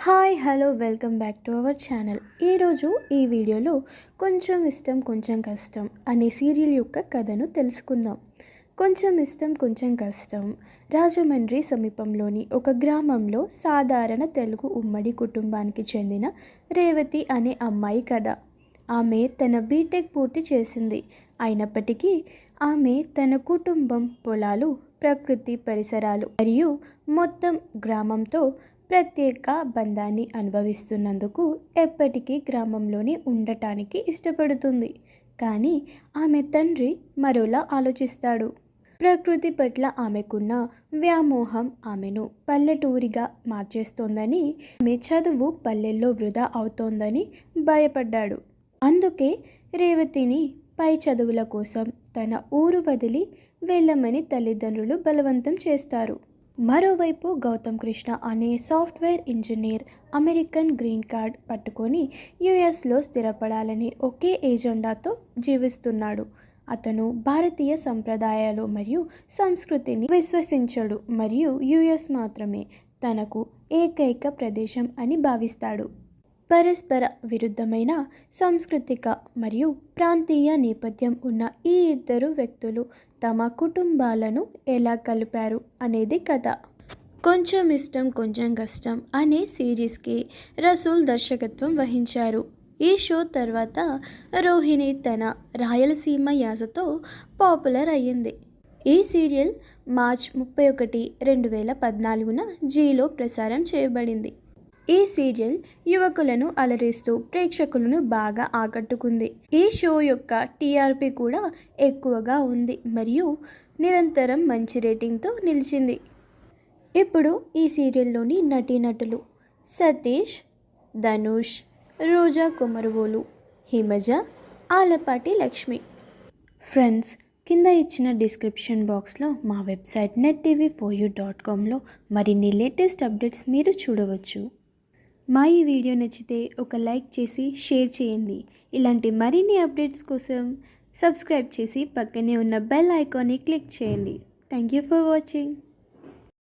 Hi hello welcome back to our channel. ఈరోజు ఈ వీడియోలో కొంచెం ఇష్టం కొంచెం కష్టం అనే సీరియల్ యొక్క కథను తెలుసుకుందాం. కొంచెం ఇష్టం కొంచెం కష్టం రాజమండ్రి సమీపంలోని ఒక గ్రామంలో సాధారణ తెలుగు ఉమ్మడి కుటుంబానికి చెందిన రేవతి అనే అమ్మాయి కథ. ఆమె తన బీటెక్ పూర్తి చేసింది. అయినప్పటికీ ఆమె తన కుటుంబం, పొలాలు, ప్రకృతి పరిసరాలు మరియు మొత్తం గ్రామంతో ప్రత్యేక బంధాన్ని అనుభవిస్తున్నందుకు ఎప్పటికీ గ్రామంలోనే ఉండటానికి ఇష్టపడుతుంది. కానీ ఆమె తండ్రి మరోలా ఆలోచిస్తాడు. ప్రకృతి పట్ల ఆమెకున్న వ్యామోహం ఆమెను పల్లెటూరిగా మార్చేస్తోందని, ఆమె చదువు పల్లెల్లో వృధా అవుతోందని భయపడ్డాడు. అందుకే రేవతిని పై చదువుల కోసం తన ఊరు వదిలి వెళ్ళమని తల్లిదండ్రులు బలవంతం చేస్తారు. మరోవైపు గౌతమ్ కృష్ణ అనే software engineer American green card పట్టుకొని యుఎస్లో స్థిరపడాలని ఒకే ఎజెండాతో జీవిస్తున్నాడు. అతను భారతీయ సంప్రదాయాలు మరియు సంస్కృతిని విశ్వసించడు మరియు యుఎస్ మాత్రమే తనకు ఏకైక ప్రదేశం అని భావిస్తాడు. పరస్పర విరుద్ధమైన సాంస్కృతిక మరియు ప్రాంతీయ నేపథ్యం ఉన్న ఈ ఇద్దరు వ్యక్తులు తమ కుటుంబాలను ఎలా కలిపారు అనేది కథ. కొంచెం ఇష్టం కొంచెం కష్టం అనే సిరీస్కి రసూల్ దర్శకత్వం వహించారు. ఈ షో తర్వాత రోహిణి తన రాయలసీమ యాసతో పాపులర్ అయ్యింది. ఈ సీరియల్ మార్చ్ 31, 2014న జీలో ప్రసారం చేయబడింది. ఈ సీరియల్ యువకులను అలరిస్తూ ప్రేక్షకులను బాగా ఆకట్టుకుంది. ఈ షో యొక్క టీఆర్పీ కూడా ఎక్కువగా ఉంది మరియు నిరంతరం మంచి రేటింగ్తో నిలిచింది. ఇప్పుడు ఈ సీరియల్లోని నటీనటులు సతీష్, ధనుష్, రోజా కొమరవోలు, హిమజ, ఆలపాటి లక్ష్మి. ఫ్రెండ్స్, కింద ఇచ్చిన డిస్క్రిప్షన్ బాక్స్లో మా వెబ్సైట్ nettv4u.comలో మరిన్ని లేటెస్ట్ అప్డేట్స్ మీరు చూడవచ్చు. మా ఈ వీడియో నచ్చితే ఒక లైక్ చేసి షేర్ చేయండి. ఇలాంటి మరిన్ని అప్డేట్స్ కోసం సబ్స్క్రైబ్ చేసి పక్కనే ఉన్న బెల్ ఐకాన్ని క్లిక్ చేయండి. Thank you for watching.